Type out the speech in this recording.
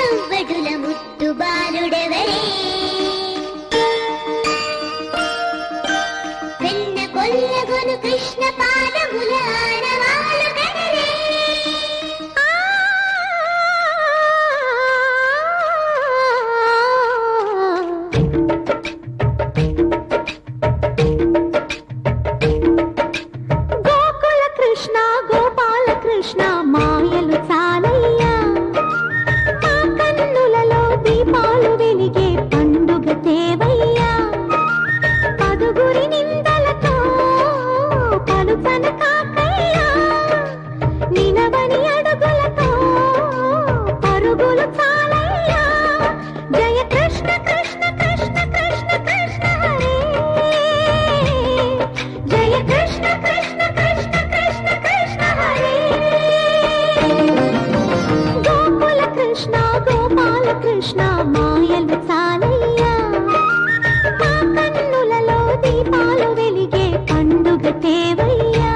యువ్వడుల ముద్దు బాలుడెవరే వెన్న కొల్లగొను కృష్ణ పాదముల ఆనవాలు గనరే గోకుల కృష్ణ గోపాల కృష్ణ మాయలు చాలయ్యా మా కన్నులలో దీపాలు వెలిగే పండుగ తేవయ్యా పదుగురి నిందలతో పలుపన కాకయ్యా నినవని అడుగులతో పరుగులు చాలయ్యా జయ కృష్ణ కృష్ణ కృష్ణ కృష్ణ కృష్ణ హరే జయ కృష్ణ కృష్ణ కృష్ణ కృష్ణ కృష్ణ హరే గోకుల కృష్ణ గోపాల కృష్ణ మాయలు చాలయ్యా మా కన్నులలో దీపాలు వెలిగే పండుగ తేవయ్యా